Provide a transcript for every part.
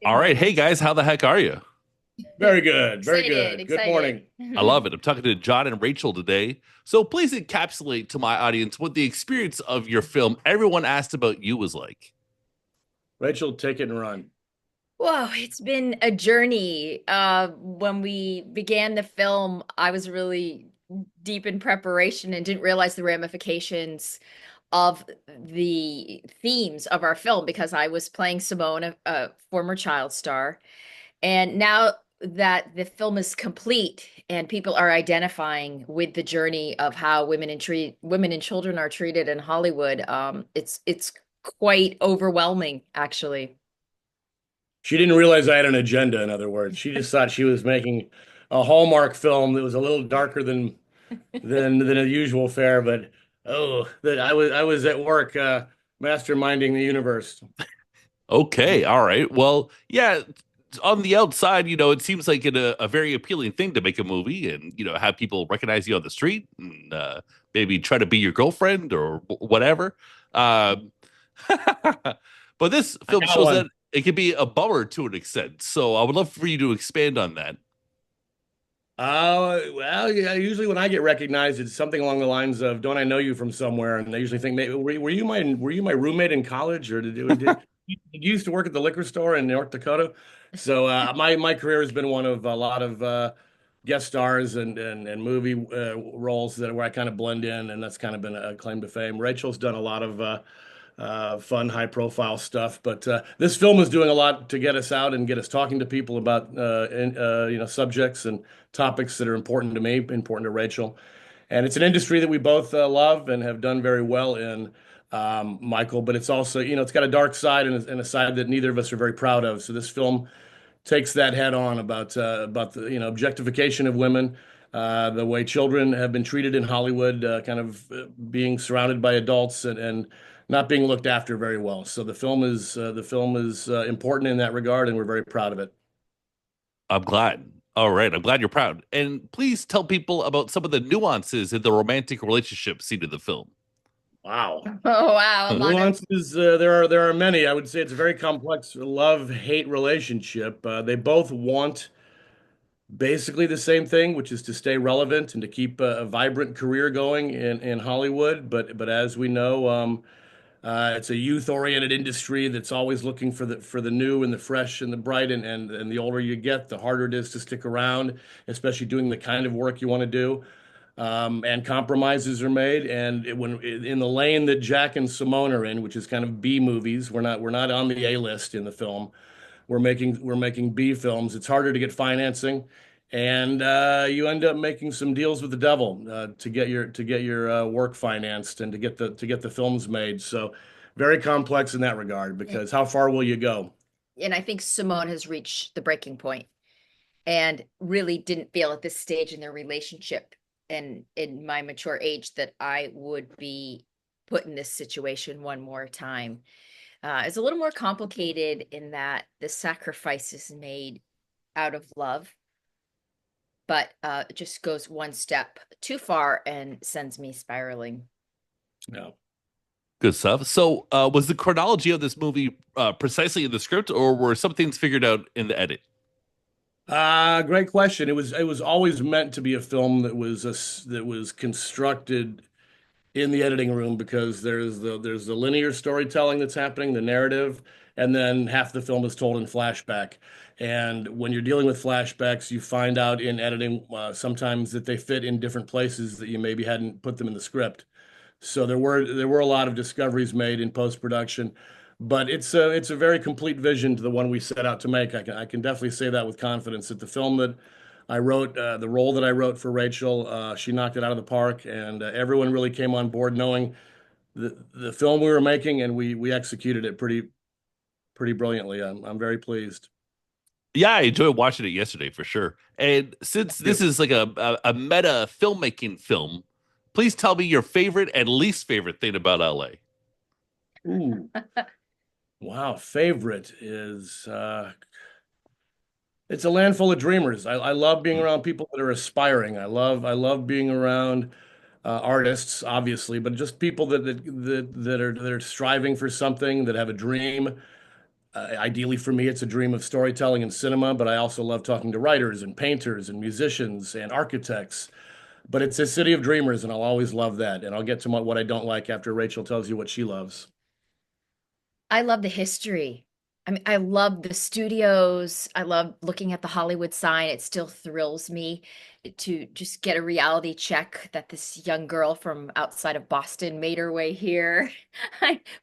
Good All right. Hey morning. guys, how the heck are you? Very good. Very Excited, good. Good excited. morning. I love it. I'm talking to John and Rachel today. So please encapsulate to my audience what the experience of your film Everyone Asked About You was like. Rachel, take it and run. Whoa, it's been a journey. When we began the film, I was really deep in preparation and didn't realize the ramifications of the themes of our film because I was playing Simone, a former child star. And now that the film is complete and people are identifying with the journey of how women and children are treated in Hollywood, it's quite overwhelming, actually. She didn't realize I had an agenda, in other words. She just thought she was making a Hallmark film that was a little darker than a usual fare, but oh, that I was at work masterminding the universe. Okay. All right. Well, yeah, on the outside, it seems like a very appealing thing to make a movie and, have people recognize you on the street and maybe try to be your girlfriend or whatever. Um, but this I film got shows that one. it can be a bummer to an extent. So I would love for you to expand on that. Well, yeah, usually when I get recognized, it's something along the lines of, "Don't I know you from somewhere?" And they usually think, "Maybe were you my roommate in college, or did you used to work at the liquor store in North Dakota?" So my career has been one of a lot of guest stars and movie roles that where I kind of blend in, and that's kind of been a claim to fame. Rachel's done a lot of fun, high profile stuff. But this film is doing a lot to get us out and get us talking to people about subjects and topics that are important to me, important to Rachel. And it's an industry that we both love and have done very well in, Michael. But it's also, it's got a dark side and a side that neither of us are very proud of. So this film takes that head on about the objectification of women, the way children have been treated in Hollywood, kind of being surrounded by adults and not being looked after very well. So the film is important in that regard, and we're very proud of it. I'm glad. All right. I'm glad you're proud. And please tell people about some of the nuances in the romantic relationship scene of the film. Wow. Oh, wow, a lot of Nuances, there are many. I would say it's a very complex love-hate relationship. They both want basically the same thing, which is to stay relevant and to keep a vibrant career going in Hollywood. But as we know, it's a youth-oriented industry that's always looking for the new and the fresh and the bright. And the older you get, the harder it is to stick around, especially doing the kind of work you want to do. And compromises are made. And when in the lane that Jack and Simone are in, which is kind of B movies, we're not on the A list in the film. We're making B films. It's harder to get financing, and you end up making some deals with the devil to get your work financed and to get the films made. So very complex in that regard because how far will you go? and I think Simone has reached the breaking point and really didn't feel at this stage in their relationship and in my mature age that I would be put in this situation one more time. It's a little more complicated in that the sacrifice is made out of love, but it just goes one step too far and sends me spiraling. No. Good stuff. So, was the chronology of this movie precisely in the script, or were some things figured out in the edit? Great question. It was always meant to be a film that was constructed in the editing room because there's the linear storytelling that's happening, the narrative, and then half the film is told in flashback. And when you're dealing with flashbacks, you find out in editing sometimes that they fit in different places that you maybe hadn't put them in the script. So there were a lot of discoveries made in post-production, but it's a very complete vision to the one we set out to make. I can definitely say that with confidence that the film that I wrote, the role that I wrote for Rachel, she knocked it out of the park, and everyone really came on board knowing the film we were making, and we executed it pretty brilliantly. I'm very pleased. Yeah, I enjoyed watching it yesterday for sure. And since this Thank is like a meta filmmaking film, please tell me your favorite and least favorite thing about LA. you. Ooh, wow, favorite is it's a land full of dreamers. I love being Mm. around people that are aspiring. I love being around artists, obviously, but just people that are striving for something, that have a dream, Ideally, for me, it's a dream of storytelling and cinema, but I also love talking to writers and painters and musicians and architects. But it's a city of dreamers, and I'll always love that. And I'll get to what I don't like after Rachel tells you what she loves. I love the history. I mean, I love the studios. I love looking at the Hollywood sign. It still thrills me to just get a reality check that this young girl from outside of Boston made her way here.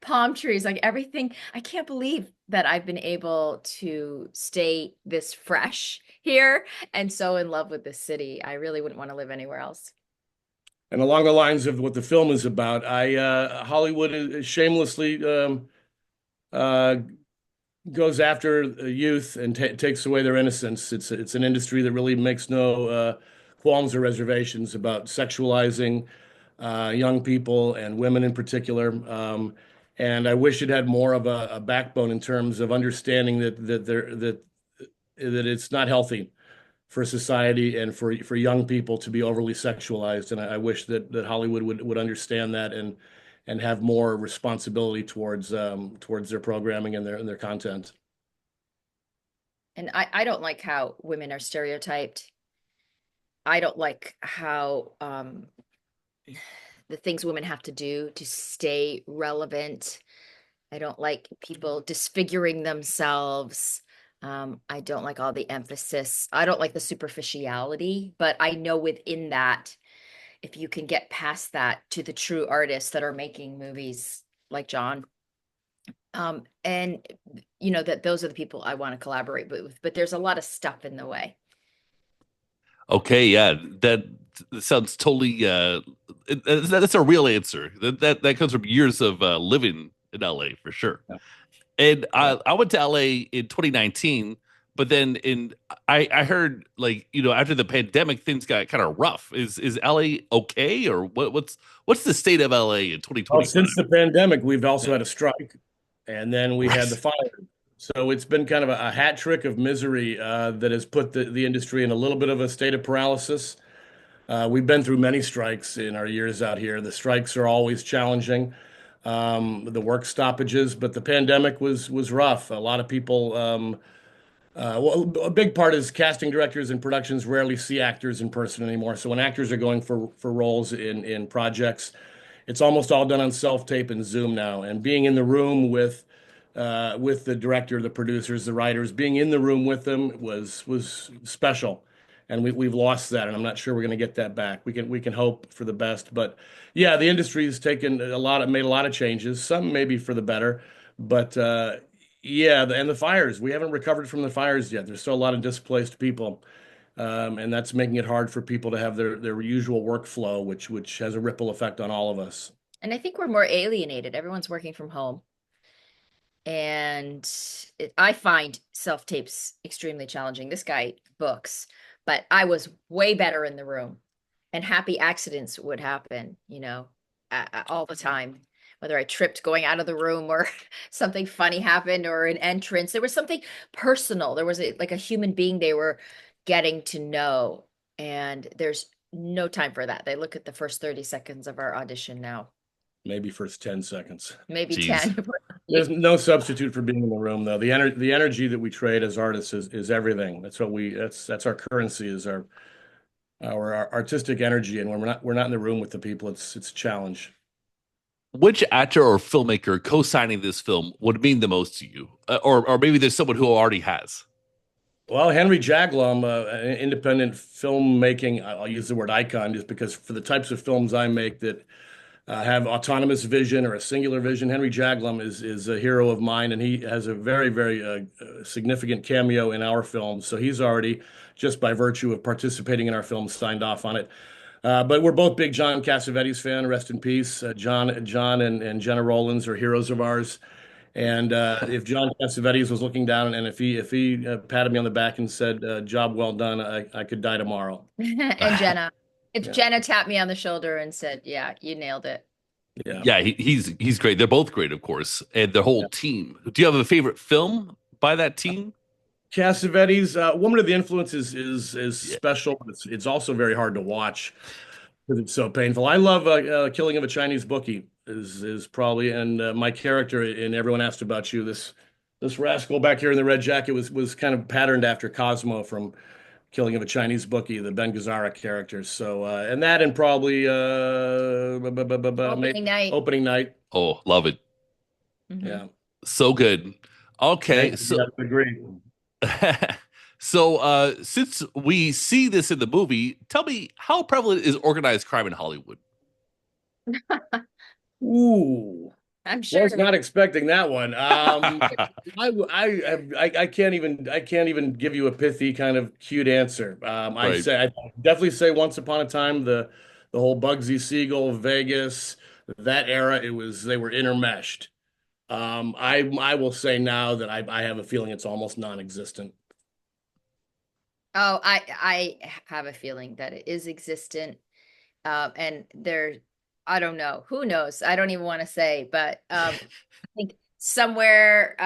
Palm trees, like everything. I can't believe that I've been able to stay this fresh here and so in love with this city. I really wouldn't want to live anywhere else. And along the lines of what the film is about, Hollywood shamelessly uh, goes after youth and ta takes away their innocence. It's an industry that really makes no qualms or reservations about sexualizing young people and women in particular. And I wish it had more of a backbone in terms of understanding that it's not healthy for society and for young people to be overly sexualized. And I wish that Hollywood would understand that and have more responsibility towards their programming and their content. And I don't like how women are stereotyped. I don't like how the things women have to do to stay relevant. I don't like people disfiguring themselves. I don't like all the emphasis. I don't like the superficiality, but I know within that, if you can get past that to the true artists that are making movies like John, and that those are the people I want to collaborate with. But there's a lot of stuff in the way. Okay, yeah, that sounds totally. That's a real answer. That comes from years of living in LA for sure. Yeah. And Yeah. I went to LA in 2019, but then I heard like after the pandemic things got kind of rough. Is LA okay or what's the state of LA in Well, 2025? since the pandemic, we've Yeah. also had a strike, and then we had the Right. fire. So it's been kind of a hat trick of misery that has put the industry in a little bit of a state of paralysis. We've been through many strikes in our years out here. The strikes are always challenging, the work stoppages, but the pandemic was rough. A lot of people, well, a big part is casting directors and productions rarely see actors in person anymore. So when actors are going for roles in projects, it's almost all done on self-tape and Zoom now. And being in the room with the director, the producers, the writers, being in the room with them was special. And we've lost that, and I'm not sure we're going to get that back. We can hope for the best, but yeah, the industry's taken made a lot of changes. Some maybe for the better, but yeah, and the fires. We haven't recovered from the fires yet. There's still a lot of displaced people, and that's making it hard for people to have their usual workflow, which has a ripple effect on all of us. And I think we're more alienated. Everyone's working from home. And I find self tapes extremely challenging. This guy books, but I was way better in the room, and happy accidents would happen, all the time. Whether I tripped going out of the room or something funny happened or an entrance, there was something personal. There was like a human being they were getting to know, and there's no time for that. They look at the first 30 seconds of our audition now, Maybe first 10 seconds. maybe Jeez. 10. There's no substitute for being in the room, though. The energy that we trade as artists is everything. That's our currency, is our artistic energy. And when we're not in the room with the people, it's a challenge. Which actor or filmmaker co-signing this film would mean the most to you? Or maybe there's someone who already has. Well, Henry Jaglom, independent filmmaking, I'll use the word icon just because for the types of films I make that have autonomous vision or a singular vision, Henry Jaglom is a hero of mine, and he has a very significant cameo in our film. So he's already, just by virtue of participating in our film, signed off on it. But we're both big John Cassavetes fan. Rest in peace. John and Jenna Rollins are heroes of ours. And if John Cassavetes was looking down and if he patted me on the back and said, "Job well done," I could die tomorrow. And Jenna. If Yeah, Jenna tapped me on the shoulder and said, "Yeah, you nailed it." yeah, Yeah, he's great. They're both great, of course, and the whole yeah. team. Do you have a favorite film by that team? Cassavetes, Woman of the Influence is Yeah. special, but it's also very hard to watch because it's so painful. I love Killing of a Chinese Bookie is probably, and my character in Everyone Asked About You. This This rascal back here in the red jacket was kind of patterned after Cosmo from Killing of a Chinese Bookie, the Ben Gazzara characters. So and that and probably Opening night. opening night. Oh, love it. Hmm. Yeah. So good. Okay, Thank you. so Yeah, I agree. so since we see this in the movie, tell me how prevalent is organized crime in Hollywood? Ooh. I'm sure. Was not expecting that one. I can't even give you a pithy kind of cute answer. Right. I definitely say Once Upon a Time, the whole Bugsy Siegel, Vegas, that era, they were intermeshed. I will say now that I have a feeling it's almost non-existent. Oh, I have a feeling that it is existent. And there, I don't know. Who knows? I don't even want to say, but I think somewhere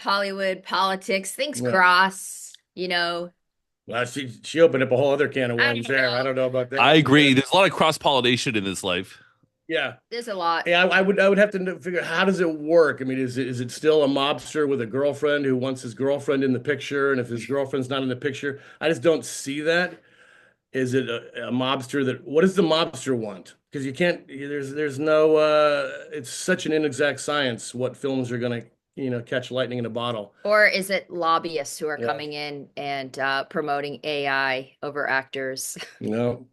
Hollywood politics, things Yeah. cross, you know. Well, she opened up a whole other can of I worms don't there. I know. don't know about I that. agree. There's a lot of cross-pollination in this life. Yeah. There's a lot. Yeah, I would have to figure how does it work? I mean, is it still a mobster with a girlfriend who wants his girlfriend in the picture, and if his girlfriend's not in the picture, I just don't see that. Is it a mobster that what does the mobster want? Because you can't there's no it's such an inexact science what films are gonna, catch lightning in a bottle. Or is it lobbyists who are Yeah. coming in and promoting AI over actors? You know.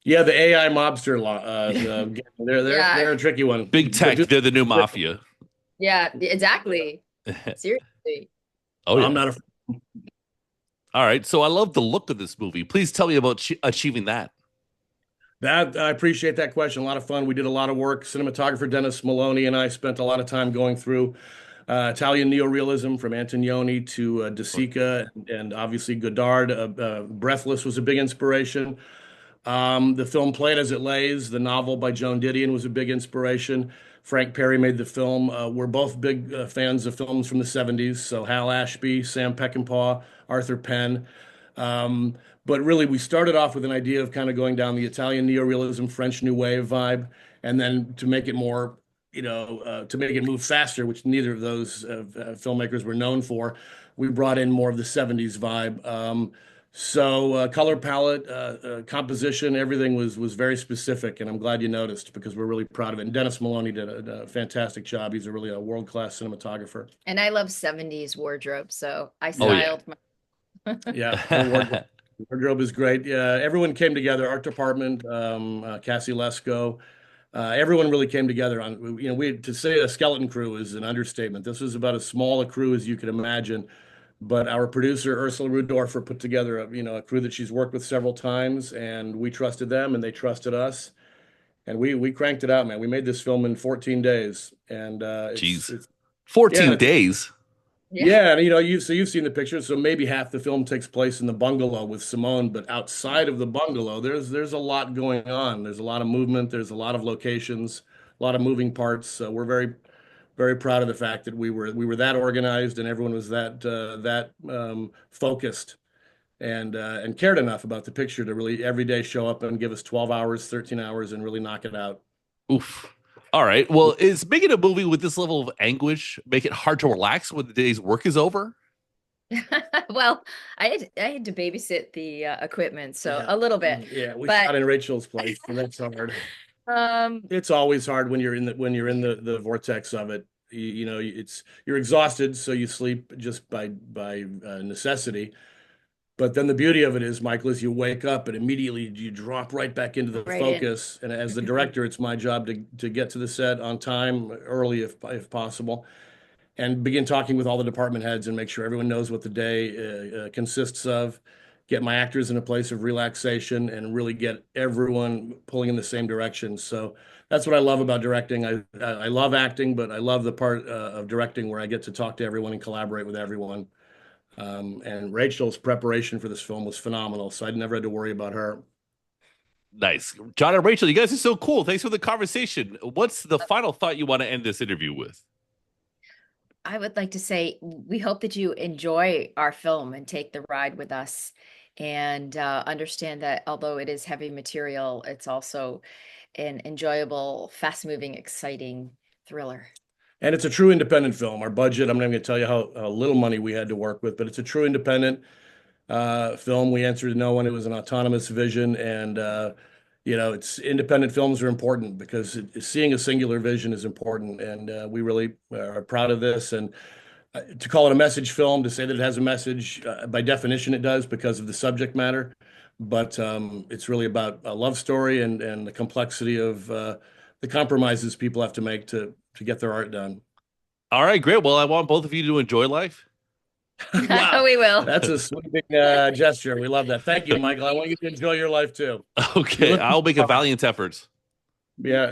Yeah, the AI mobster law they're they're Yeah, they're a tricky one. Big But tech, they're the new mafia. yeah, exactly. Seriously. Oh I'm yeah. not a All right. So I love the look of this movie. Please tell me about achieving that. That I appreciate that question. A lot of fun. We did a lot of work. Cinematographer Dennis Maloney and I spent a lot of time going through Italian neorealism from Antonioni to De Sica and obviously Godard. Breathless was a big inspiration. The film Played as It Lays, the novel by Joan Didion, was a big inspiration. Frank Perry made the film. We're both big fans of films from the 70s. So Hal Ashby, Sam Peckinpah, Arthur Penn. Um, but really, we started off with an idea of kind of going down the Italian neorealism, French New Wave vibe, and then to make it more, to make it move faster, which neither of those filmmakers were known for, we brought in more of the 70s vibe. So color palette, composition, everything was very specific, and I'm glad you noticed because we're really proud of it. And Dennis Maloney did a fantastic job. He's a world-class cinematographer. And I love 70s wardrobe, so I Oh Yeah. yeah. styled my Yeah, her wardrobe is great. Yeah, everyone came together. Art department, Cassie Lesko, everyone really came together on. We to say a skeleton crew is an understatement. This was about as small a crew as you could imagine. But our producer Ursula Rudorfer put together a crew that she's worked with several times, and we trusted them, and they trusted us, and we cranked it out, man. We made this film in 14 days, and Jeez. it's yeah, 14 days. yeah. yeah, and you've seen the pictures, so maybe half the film takes place in the bungalow with Simone, but outside of the bungalow, there's a lot going on. There's a lot of movement. There's a lot of locations, a lot of moving parts. So we're very proud of the fact that we were that organized and everyone was that focused and cared enough about the picture to really every day show up and give us 12 hours, 13 hours, and really knock it out. Oof. All right. Well, is making a movie with this level of anguish make it hard to relax when the day's work is over? Well, I had to babysit the equipment, so Yeah, a little bit. yeah, we But shot in Rachel's place, and that's hard. um It's always hard when you're in the vortex of it. You're exhausted, so you sleep just by necessity. But then the beauty of it is, Michael, is you wake up and immediately you drop right back into the right in. focus. And as the director, it's my job to get to the set on time, early if possible, and begin talking with all the department heads and make sure everyone knows what the day consists of. Get my actors in a place of relaxation and really get everyone pulling in the same direction. So that's what I love about directing. I love acting, but I love the part of directing where I get to talk to everyone and collaborate with everyone. And Rachel's preparation for this film was phenomenal, so I'd never had to worry about her. Nice. John and Rachel, you guys are so cool. Thanks for the conversation. What's the final thought you want to end this interview with? I would like to say we hope that you enjoy our film and take the ride with us and understand that although it is heavy material, it's also an enjoyable, fast-moving, exciting thriller. And it's a true independent film. Our budget, I'm not going to tell you how little money we had to work with, but it's a true independent film. We answered to no one. It was an autonomous vision, and it's independent films are important because seeing a singular vision is important, and we really are proud of this. And to call it a message film, to say that it has a message, by definition, it does because of the subject matter. But it's really about a love story and the complexity of the compromises people have to make to get their art done. All right, great. Well, I want both of you to enjoy life. Wow, We will. that's a sweeping gesture. We love that. Thank you, Michael. I want you to enjoy your life too. We Okay, live. I'll make a valiant effort. Yeah.